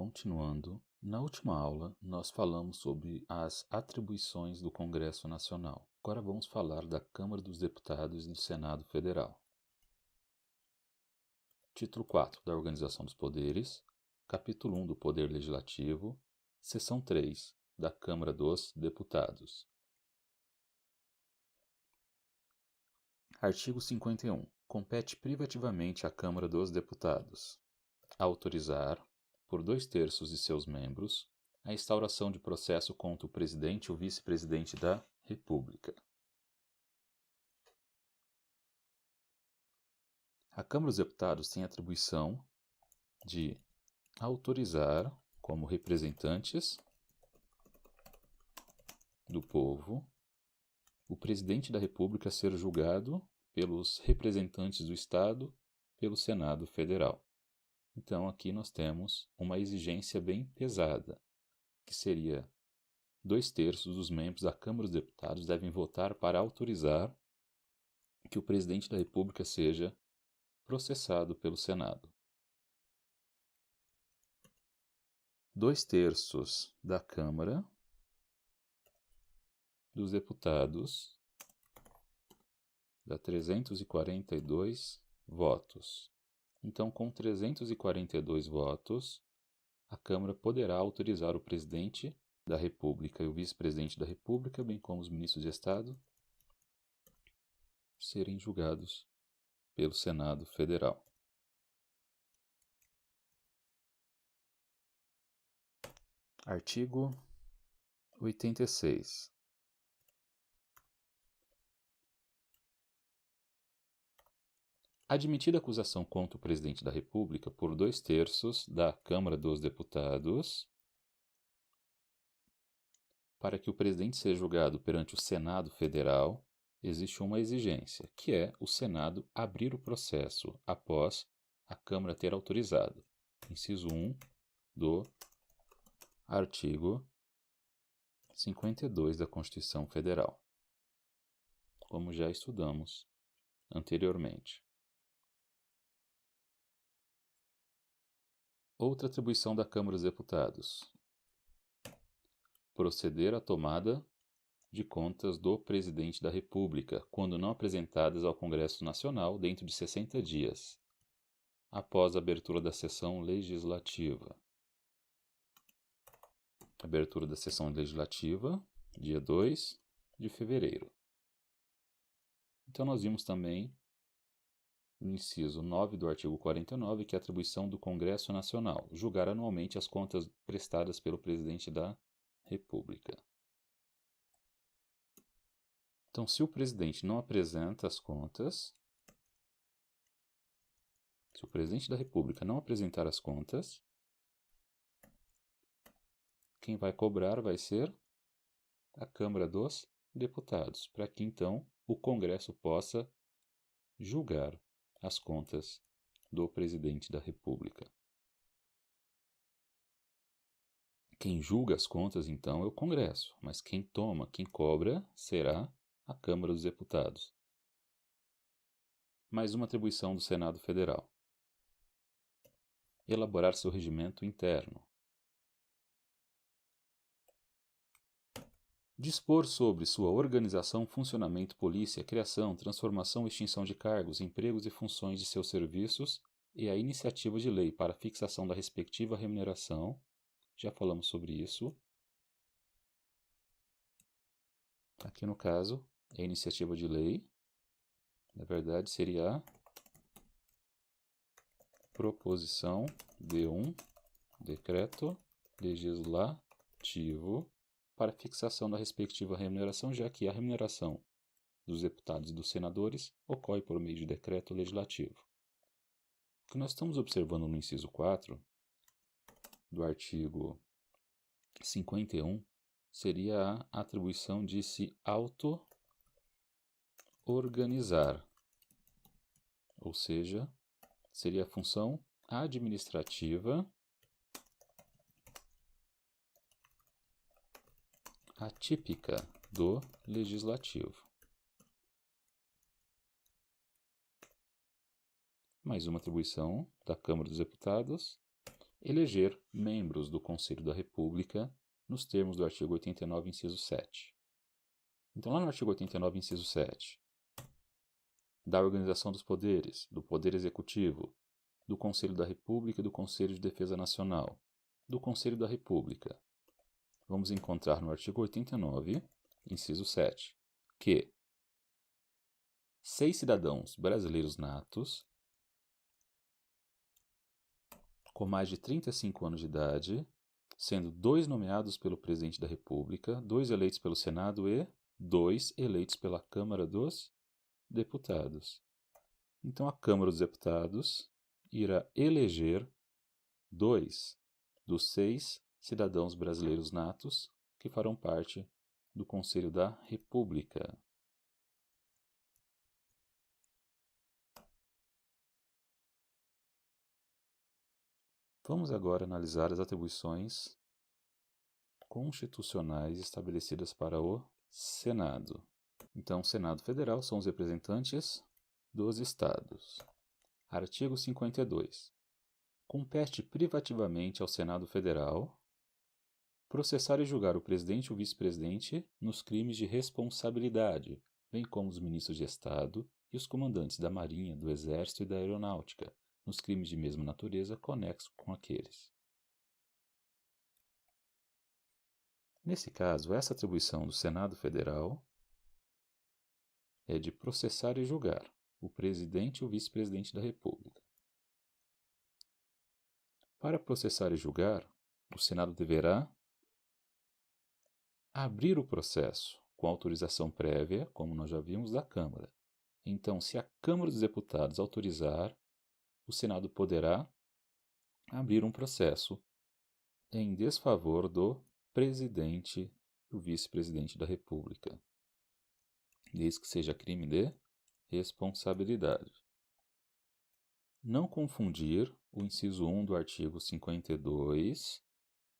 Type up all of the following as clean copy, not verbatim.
Continuando, na última aula nós falamos sobre as atribuições do Congresso Nacional. Agora vamos falar da Câmara dos Deputados e do Senado Federal. Título 4 da Organização dos Poderes, Capítulo 1 do Poder Legislativo, Seção 3 da Câmara dos Deputados. Artigo 51. Compete privativamente à Câmara dos Deputados autorizar, por 2/3 de seus membros, a instauração de processo contra o presidente e o vice-presidente da República. A Câmara dos Deputados tem a atribuição de autorizar, como representantes do povo, o presidente da República a ser julgado pelos representantes do Estado pelo Senado Federal. Então, aqui nós temos uma exigência bem pesada, que seria 2/3 dos membros da Câmara dos Deputados devem votar para autorizar que o presidente da República seja processado pelo Senado. 2/3 da Câmara dos Deputados dá 342 votos. Então, com 342 votos, a Câmara poderá autorizar o presidente da República e o vice-presidente da República, bem como os ministros de Estado, serem julgados pelo Senado Federal. Artigo 86. Admitida acusação contra o presidente da República por 2/3 da Câmara dos Deputados, para que o presidente seja julgado perante o Senado Federal, existe uma exigência, que é o Senado abrir o processo após a Câmara ter autorizado. Inciso 1 do artigo 52 da Constituição Federal, como já estudamos anteriormente. Outra atribuição da Câmara dos Deputados: proceder à tomada de contas do Presidente da República, quando não apresentadas ao Congresso Nacional dentro de 60 dias, após a abertura da sessão legislativa. Abertura da sessão legislativa, dia 2 de fevereiro. Então, nós vimos também no inciso 9 do artigo 49, que é a atribuição do Congresso Nacional, julgar anualmente as contas prestadas pelo Presidente da República. Então, se o presidente não apresenta as contas, se o presidente da República não apresentar as contas, quem vai cobrar vai ser a Câmara dos Deputados, para que então o Congresso possa julgar as contas do presidente da República. Quem julga as contas, então, é o Congresso, mas quem cobra, será a Câmara dos Deputados. Mais uma atribuição do Senado Federal: elaborar seu regimento interno. Dispor sobre sua organização, funcionamento, polícia, criação, transformação e extinção de cargos, empregos e funções de seus serviços e a iniciativa de lei para fixação da respectiva remuneração. Já falamos sobre isso. Aqui no caso, é a iniciativa de lei. Na verdade, seria a proposição de um decreto legislativo para fixação da respectiva remuneração, já que a remuneração dos deputados e dos senadores ocorre por meio de decreto legislativo. O que nós estamos observando no inciso 4 do artigo 51 seria a atribuição de se auto-organizar, ou seja, seria a função administrativa atípica do Legislativo. Mais uma atribuição da Câmara dos Deputados: eleger membros do Conselho da República nos termos do artigo 89, inciso 7. Então, lá no artigo 89, inciso 7, da organização dos poderes, do Poder Executivo, do Conselho da República e do Conselho de Defesa Nacional, do Conselho da República, vamos encontrar no artigo 89, inciso 7, que 6 cidadãos brasileiros natos, com mais de 35 anos de idade, sendo 2 nomeados pelo Presidente da República, 2 eleitos pelo Senado e 2 eleitos pela Câmara dos Deputados. Então, a Câmara dos Deputados irá eleger 2 dos 6 cidadãos brasileiros natos que farão parte do Conselho da República. Vamos agora analisar as atribuições constitucionais estabelecidas para o Senado. Então, o Senado Federal são os representantes dos Estados. Artigo 52. Compete privativamente ao Senado Federal processar e julgar o presidente e o vice-presidente nos crimes de responsabilidade, bem como os ministros de Estado e os comandantes da Marinha, do Exército e da Aeronáutica, nos crimes de mesma natureza conexos com aqueles. Nesse caso, essa atribuição do Senado Federal é de processar e julgar o presidente e o vice-presidente da República. Para processar e julgar, o Senado deverá abrir o processo com autorização prévia, como nós já vimos, da Câmara. Então, se a Câmara dos Deputados autorizar, o Senado poderá abrir um processo em desfavor do presidente e do vice-presidente da República, desde que seja crime de responsabilidade. Não confundir o inciso 1 do artigo 52,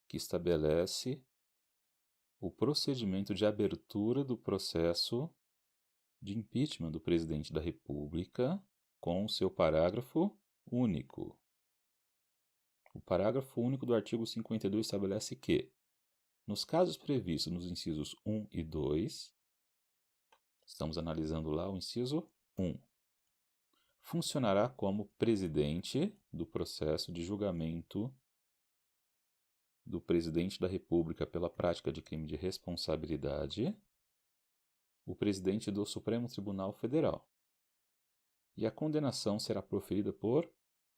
que estabelece o procedimento de abertura do processo de impeachment do presidente da República, com o seu parágrafo único. O parágrafo único do artigo 52 estabelece que, nos casos previstos nos incisos 1 e 2, estamos analisando lá o inciso 1, funcionará como presidente do processo de julgamento do presidente da República pela prática de crime de responsabilidade, o presidente do Supremo Tribunal Federal. E a condenação será proferida por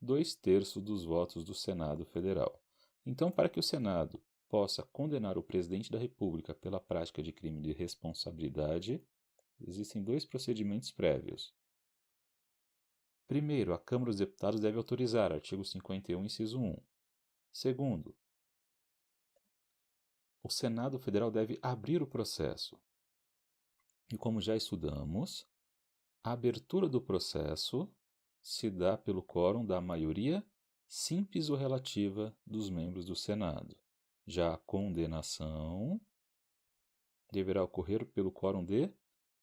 2/3 dos votos do Senado Federal. Então, para que o Senado possa condenar o presidente da República pela prática de crime de responsabilidade, existem 2 procedimentos prévios. Primeiro, a Câmara dos Deputados deve autorizar, artigo 51, inciso 1. Segundo, o Senado Federal deve abrir o processo. E como já estudamos, a abertura do processo se dá pelo quórum da maioria simples ou relativa dos membros do Senado. Já a condenação deverá ocorrer pelo quórum de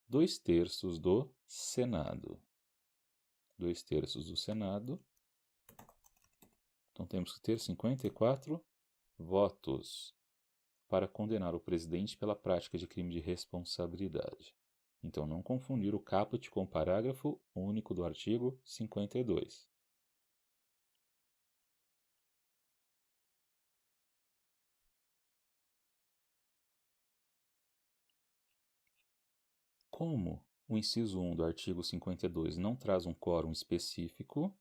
2/3 do Senado. 2/3 do Senado. Então temos que ter 54 votos para condenar o presidente pela prática de crime de responsabilidade. Então, não confundir o caput com o parágrafo único do artigo 52. Como o inciso 1 do artigo 52 não traz um quórum específico,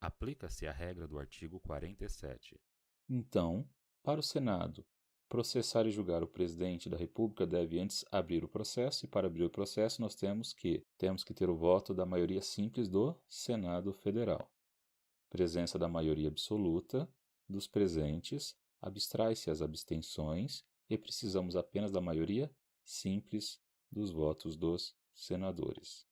aplica-se a regra do artigo 47. Então, para o Senado processar e julgar o presidente da República, deve antes abrir o processo, e para abrir o processo nós temos que ter o voto da maioria simples do Senado Federal. Presença da maioria absoluta dos presentes, abstrai-se as abstenções e precisamos apenas da maioria simples dos votos dos senadores.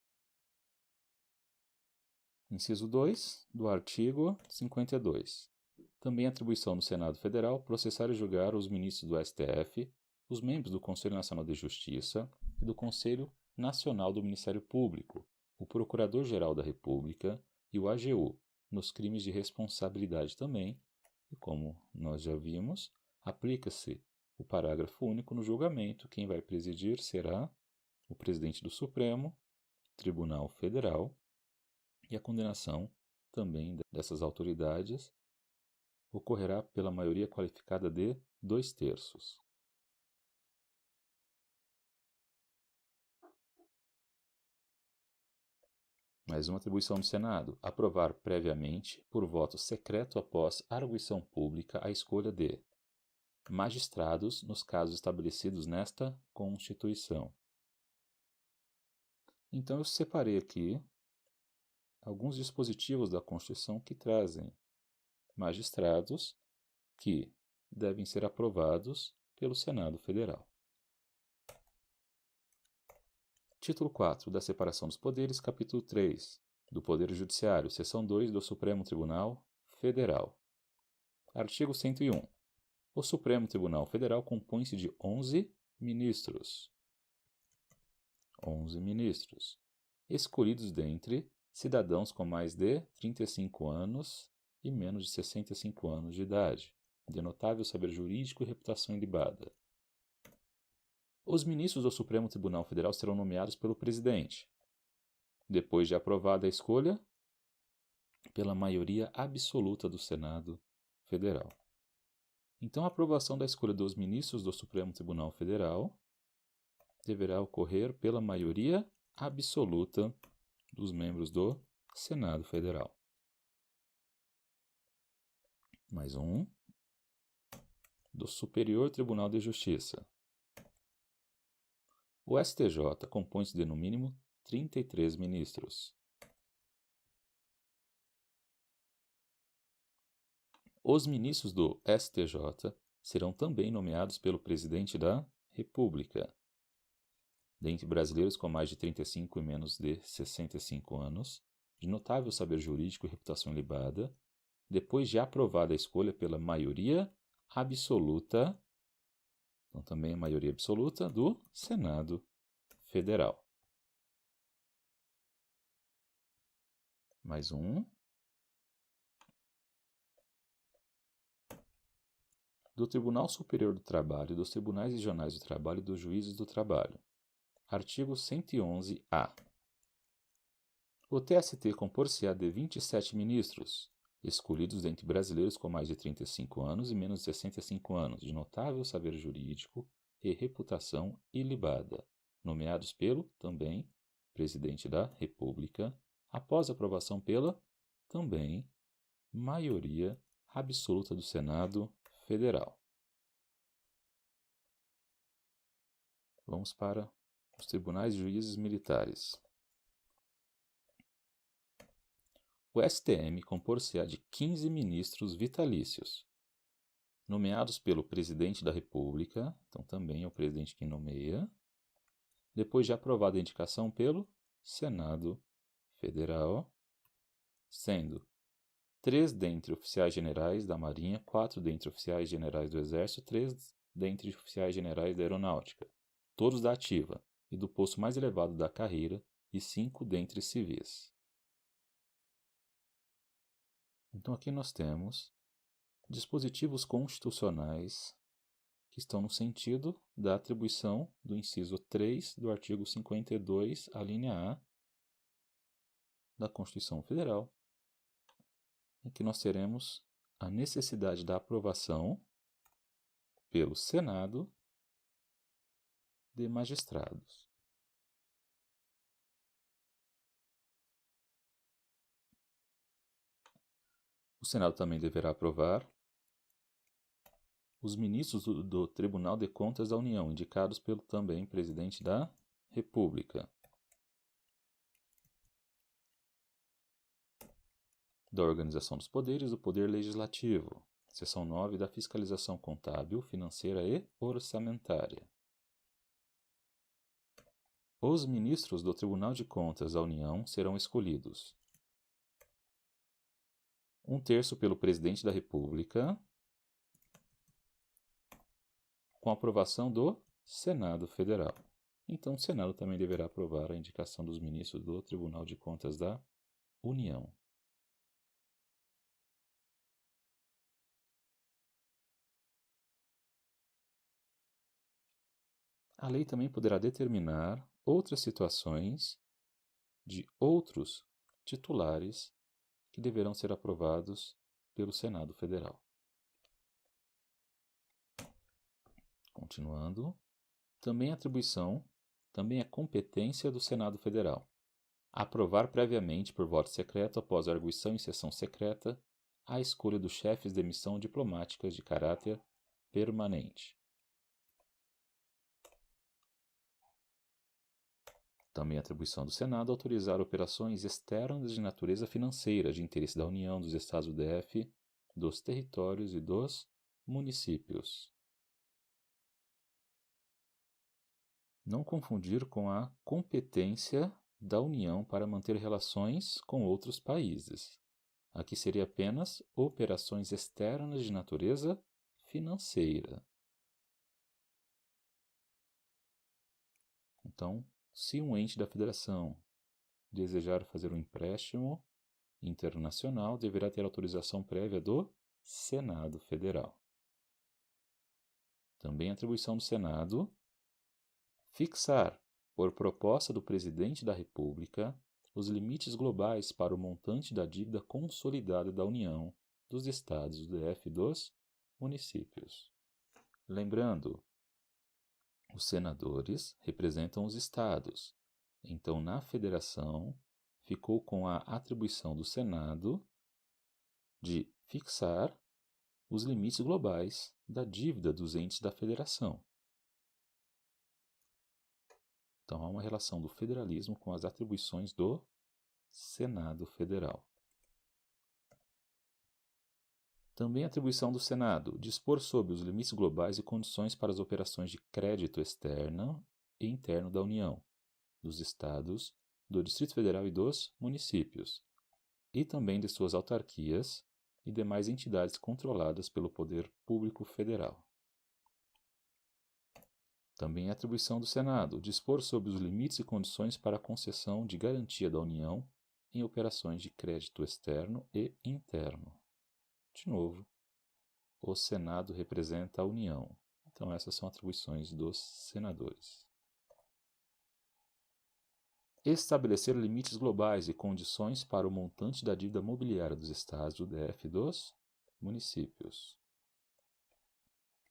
Inciso 2 do artigo 52. Também atribuição do Senado Federal processar e julgar os ministros do STF, os membros do Conselho Nacional de Justiça e do Conselho Nacional do Ministério Público, o Procurador-Geral da República e o AGU, nos crimes de responsabilidade também, E como nós já vimos, aplica-se o parágrafo único no julgamento. Quem vai presidir será o presidente do Supremo Tribunal Federal, e a condenação também dessas autoridades ocorrerá pela maioria qualificada de 2/3. Mais uma atribuição do Senado: aprovar previamente, por voto secreto após arguição pública, a escolha de magistrados nos casos estabelecidos nesta Constituição. Então, eu separei aqui alguns dispositivos da Constituição que trazem magistrados que devem ser aprovados pelo Senado Federal. Título 4 da Separação dos Poderes, capítulo 3 do Poder Judiciário, seção 2 do Supremo Tribunal Federal. Artigo 101. O Supremo Tribunal Federal compõe-se de 11 ministros. 11 ministros, escolhidos dentre cidadãos com mais de 35 anos e menos de 65 anos de idade, de notável saber jurídico e reputação ilibada. Os ministros do Supremo Tribunal Federal serão nomeados pelo presidente, depois de aprovada a escolha pela maioria absoluta do Senado Federal. Então, a aprovação da escolha dos ministros do Supremo Tribunal Federal deverá ocorrer pela maioria absoluta dos membros do Senado Federal. Mais um. Do Superior Tribunal de Justiça. O STJ compõe-se de, no mínimo, 33 ministros. Os ministros do STJ serão também nomeados pelo Presidente da República. Dentre brasileiros com mais de 35 e menos de 65 anos, de notável saber jurídico e reputação ilibada, depois de aprovada a escolha pela maioria absoluta, então também a maioria absoluta do Senado Federal. Mais um. Do Tribunal Superior do Trabalho, dos Tribunais Regionais do Trabalho e dos Juízes do Trabalho. Artigo 111-A. O TST compor-se-á de 27 ministros, escolhidos dentre brasileiros com mais de 35 anos e menos de 65 anos, de notável saber jurídico e reputação ilibada, nomeados pelo, também, Presidente da República, após aprovação pela, também, maioria absoluta do Senado Federal. Vamos para os tribunais e juízes militares. O STM compor-se-á de 15 ministros vitalícios, nomeados pelo Presidente da República, então também é o presidente que nomeia, depois de aprovada a indicação pelo Senado Federal, sendo 3 dentre oficiais generais da Marinha, 4 dentre oficiais generais do Exército, 3 dentre oficiais generais da Aeronáutica, todos da ativa e do posto mais elevado da carreira, e 5 dentre civis. Então aqui nós temos dispositivos constitucionais que estão no sentido da atribuição do inciso 3 do artigo 52, a linha A da Constituição Federal, em que nós teremos a necessidade da aprovação pelo Senado de magistrados. O Senado também deverá aprovar os ministros do Tribunal de Contas da União, indicados pelo também Presidente da República. Da organização dos poderes do Poder Legislativo. Seção 9 da Fiscalização Contábil, Financeira e Orçamentária. Os ministros do Tribunal de Contas da União serão escolhidos: 1/3 pelo Presidente da República, com aprovação do Senado Federal. Então, o Senado também deverá aprovar a indicação dos ministros do Tribunal de Contas da União. A lei também poderá determinar outras situações de outros titulares que deverão ser aprovados pelo Senado Federal. Continuando, também é competência do Senado Federal aprovar previamente por voto secreto, após arguição em sessão secreta, a escolha dos chefes de missão diplomáticas de caráter permanente. Também é atribuição do Senado autorizar operações externas de natureza financeira de interesse da União, dos Estados do DF, dos territórios e dos municípios. Não confundir com a competência da União para manter relações com outros países. Aqui seria apenas operações externas de natureza financeira. Então, se um ente da federação desejar fazer um empréstimo internacional, deverá ter autorização prévia do Senado Federal. Também atribuição do Senado fixar, por proposta do Presidente da República, os limites globais para o montante da dívida consolidada da União, dos Estados, do DF e dos municípios. Lembrando, os senadores representam os estados. Então, na federação, ficou com a atribuição do Senado de fixar os limites globais da dívida dos entes da federação. Então, há uma relação do federalismo com as atribuições do Senado Federal. Também a atribuição do Senado dispor sobre os limites globais e condições para as operações de crédito externo e interno da União, dos Estados, do Distrito Federal e dos municípios, e também de suas autarquias e demais entidades controladas pelo Poder Público Federal. Também é atribuição do Senado dispor sobre os limites e condições para a concessão de garantia da União em operações de crédito externo e interno. De novo, o Senado representa a União. Então, essas são atribuições dos senadores. Estabelecer limites globais e condições para o montante da dívida mobiliária dos Estados, do DF e dos municípios.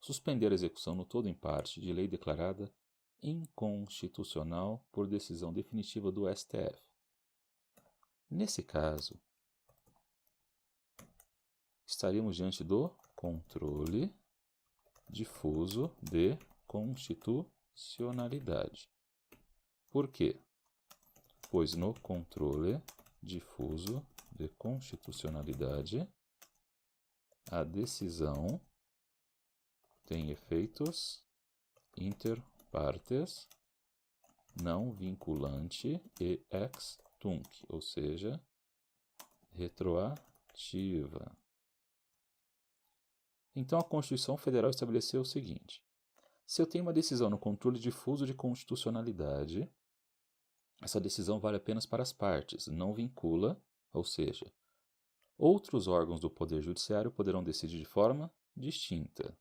Suspender a execução no todo ou em parte de lei declarada inconstitucional por decisão definitiva do STF. Nesse caso, estaríamos diante do controle difuso de constitucionalidade. Por quê? Pois no controle difuso de constitucionalidade, a decisão tem efeitos inter partes, não vinculante e ex tunc, ou seja, retroativa. Então, a Constituição Federal estabeleceu o seguinte: se eu tenho uma decisão no controle difuso de constitucionalidade, essa decisão vale apenas para as partes, não vincula, ou seja, outros órgãos do Poder Judiciário poderão decidir de forma distinta.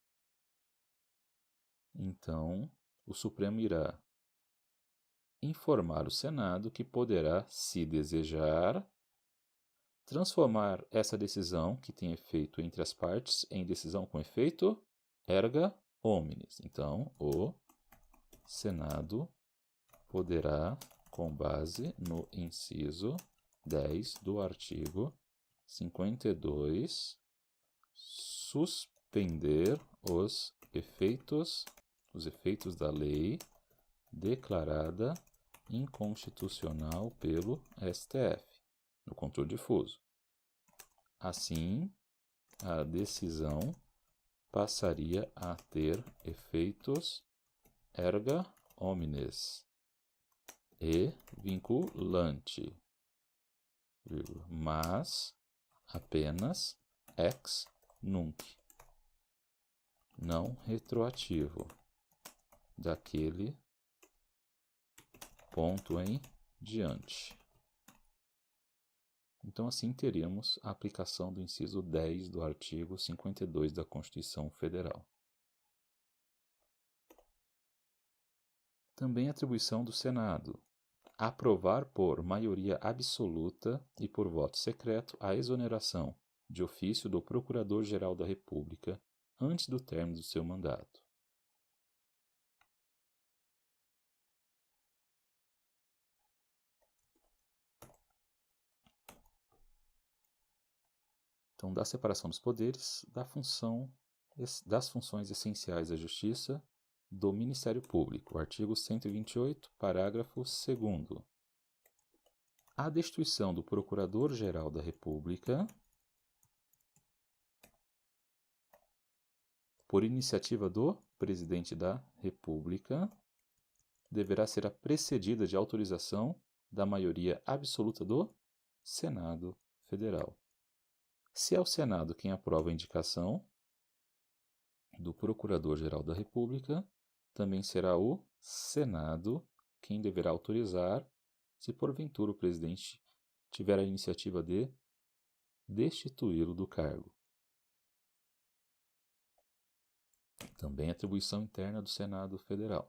Então, o Supremo irá informar o Senado que poderá, se desejar, transformar essa decisão que tem efeito entre as partes em decisão com efeito erga omnes. Então, o Senado poderá, com base no inciso 10 do artigo 52, suspender os efeitos da lei declarada inconstitucional pelo STF, no controle difuso. Assim, a decisão passaria a ter efeitos erga omnes e vinculante, mas apenas ex nunc, não retroativo, daquele ponto em diante. Então, assim teríamos a aplicação do inciso 10 do artigo 52 da Constituição Federal. Também atribuição do Senado: aprovar por maioria absoluta e por voto secreto a exoneração de ofício do Procurador-Geral da República antes do término do seu mandato. Então, da separação dos poderes, das funções essenciais da Justiça, do Ministério Público. Artigo 128, parágrafo 2º. A destituição do Procurador-Geral da República, por iniciativa do Presidente da República, deverá ser precedida de autorização da maioria absoluta do Senado Federal. Se é o Senado quem aprova a indicação do Procurador-Geral da República, também será o Senado quem deverá autorizar, se porventura o presidente tiver a iniciativa de destituí-lo do cargo. Também atribuição interna do Senado Federal: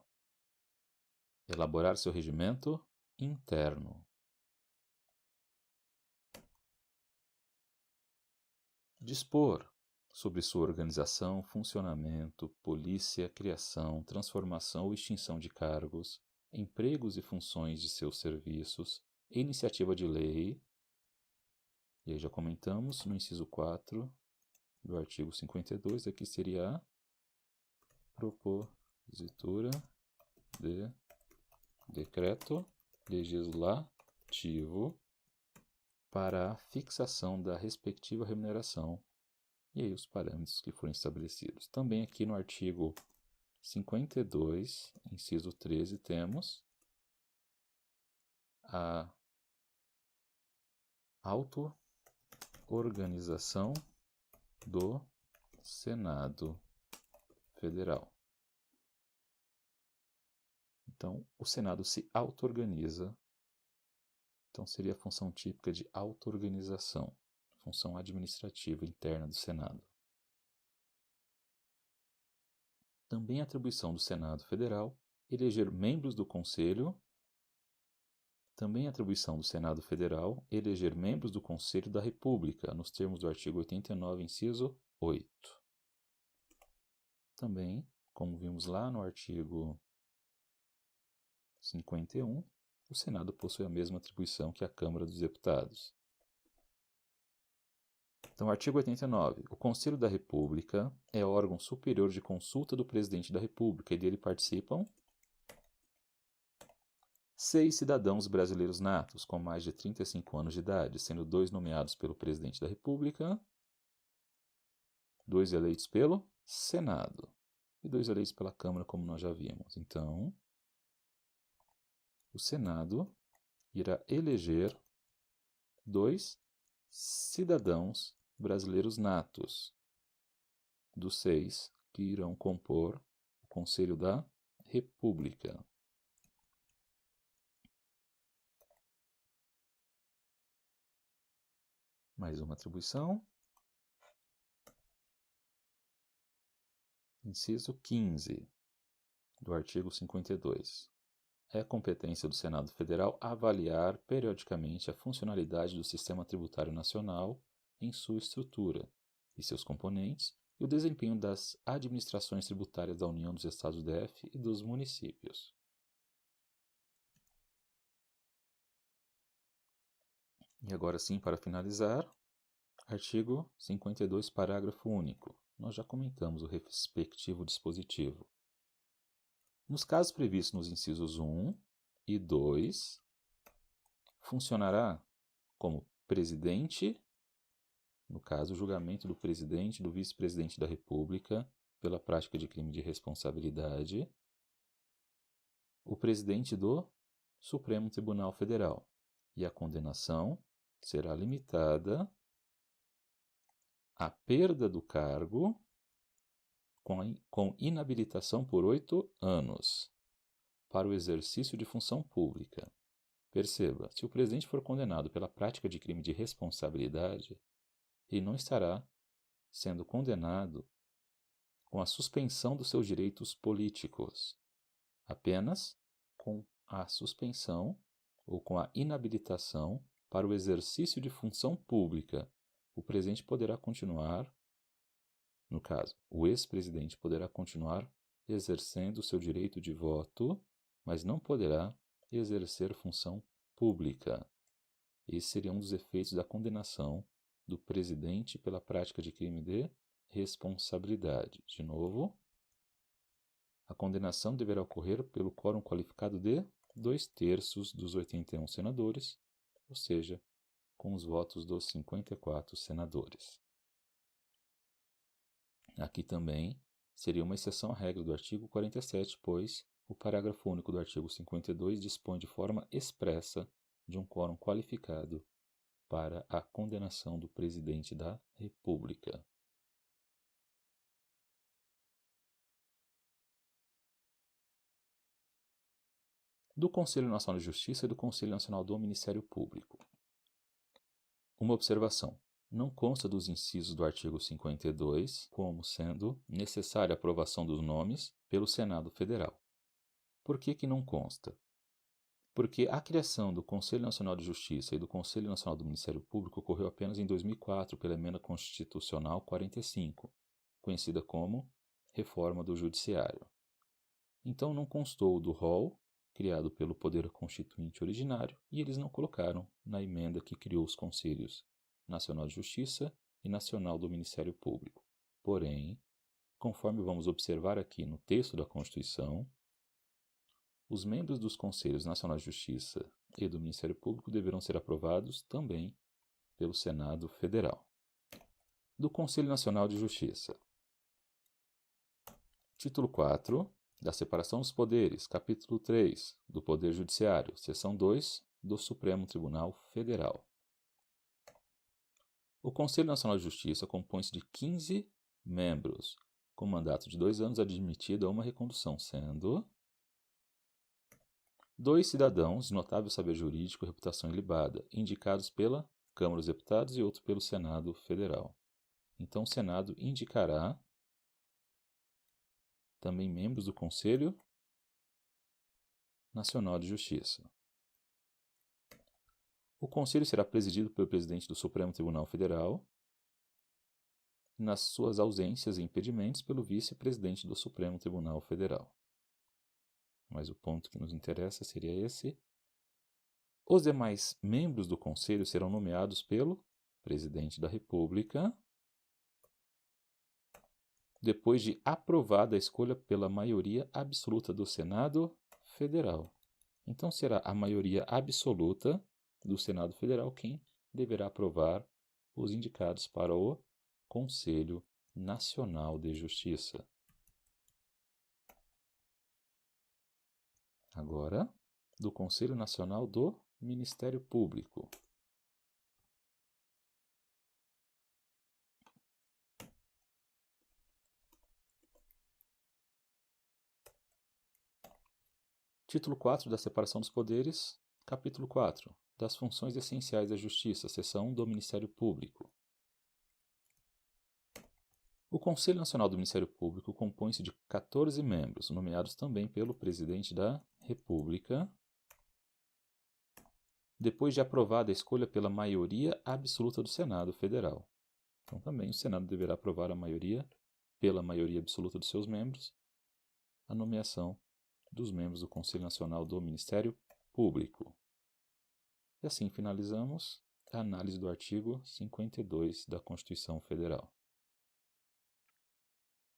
elaborar seu regimento interno. Dispor sobre sua organização, funcionamento, polícia, criação, transformação ou extinção de cargos, empregos e funções de seus serviços, iniciativa de lei. E aí já comentamos no inciso 4 do artigo 52, aqui seria a propositura de decreto legislativo para a fixação da respectiva remuneração e aí os parâmetros que forem estabelecidos. Também aqui no artigo 52, inciso 13, temos a auto-organização do Senado Federal. Então, o Senado se auto-organiza. Então, seria a função típica de auto-organização, função administrativa interna do Senado. Também a atribuição do Senado Federal eleger membros do Conselho. Também a atribuição do Senado Federal eleger membros do Conselho da República, nos termos do artigo 89, inciso 8. Também, como vimos lá no artigo 51, o Senado possui a mesma atribuição que a Câmara dos Deputados. Então, artigo 89. O Conselho da República é órgão superior de consulta do Presidente da República e dele participam 6 cidadãos brasileiros natos com mais de 35 anos de idade, sendo 2 nomeados pelo Presidente da República, 2 eleitos pelo Senado e 2 eleitos pela Câmara, como nós já vimos. Então, o Senado irá eleger 2 cidadãos brasileiros natos, dos 6 que irão compor o Conselho da República. Mais uma atribuição. Inciso 15 do artigo 52. É competência do Senado Federal avaliar periodicamente a funcionalidade do Sistema Tributário Nacional em sua estrutura e seus componentes e o desempenho das administrações tributárias da União, dos Estados do DF e dos municípios. E agora sim, para finalizar, artigo 52, parágrafo único. Nós já comentamos o respectivo dispositivo. Nos casos previstos nos incisos 1 e 2, funcionará como presidente, no caso, o julgamento do presidente e do vice-presidente da República pela prática de crime de responsabilidade, o presidente do Supremo Tribunal Federal, e a condenação será limitada à perda do cargo com inabilitação por 8 anos para o exercício de função pública. Perceba, se o presidente for condenado pela prática de crime de responsabilidade, ele não estará sendo condenado com a suspensão dos seus direitos políticos, apenas com a suspensão ou com a inabilitação para o exercício de função pública, o presidente poderá continuar, no caso, o ex-presidente poderá continuar exercendo o seu direito de voto, mas não poderá exercer função pública. Esse seria um dos efeitos da condenação do presidente pela prática de crime de responsabilidade. De novo, a condenação deverá ocorrer pelo quórum qualificado de 2/3 dos 81 senadores, ou seja, com os votos dos 54 senadores. Aqui também seria uma exceção à regra do artigo 47, pois o parágrafo único do artigo 52 dispõe de forma expressa de um quórum qualificado para a condenação do presidente da República. Do Conselho Nacional de Justiça e do Conselho Nacional do Ministério Público. Uma observação. Não consta dos incisos do artigo 52 como sendo necessária a aprovação dos nomes pelo Senado Federal. Por que não consta? Porque a criação do Conselho Nacional de Justiça e do Conselho Nacional do Ministério Público ocorreu apenas em 2004 pela Emenda Constitucional 45, conhecida como Reforma do Judiciário. Então não constou do rol criado pelo Poder Constituinte originário e eles não colocaram na emenda que criou os Conselhos Nacional de Justiça e Nacional do Ministério Público. Porém, conforme vamos observar aqui no texto da Constituição, os membros dos Conselhos Nacional de Justiça e do Ministério Público deverão ser aprovados também pelo Senado Federal. Do Conselho Nacional de Justiça. Título 4 da Separação dos Poderes, capítulo 3 do Poder Judiciário, seção 2 do Supremo Tribunal Federal. O Conselho Nacional de Justiça compõe-se de 15 membros, com mandato de 2 anos admitido a uma recondução, sendo 2 cidadãos de notável saber jurídico e reputação ilibada, indicados pela Câmara dos Deputados e outro pelo Senado Federal. Então, o Senado indicará também membros do Conselho Nacional de Justiça. O Conselho será presidido pelo presidente do Supremo Tribunal Federal, nas suas ausências e impedimentos pelo vice-presidente do Supremo Tribunal Federal. Mas o ponto que nos interessa seria esse. Os demais membros do Conselho serão nomeados pelo presidente da República, depois de aprovada a escolha pela maioria absoluta do Senado Federal. Então, será a maioria absoluta do Senado Federal quem deverá aprovar os indicados para o Conselho Nacional de Justiça. Agora, do Conselho Nacional do Ministério Público. Título 4 da Separação dos Poderes, capítulo 4 das Funções Essenciais da Justiça, seção 1 do Ministério Público. O Conselho Nacional do Ministério Público compõe-se de 14 membros, nomeados também pelo Presidente da República, depois de aprovada a escolha pela maioria absoluta do Senado Federal. Então, também o Senado deverá aprovar pela maioria absoluta dos seus membros, a nomeação dos membros do Conselho Nacional do Ministério Público. E assim finalizamos a análise do artigo 52 da Constituição Federal.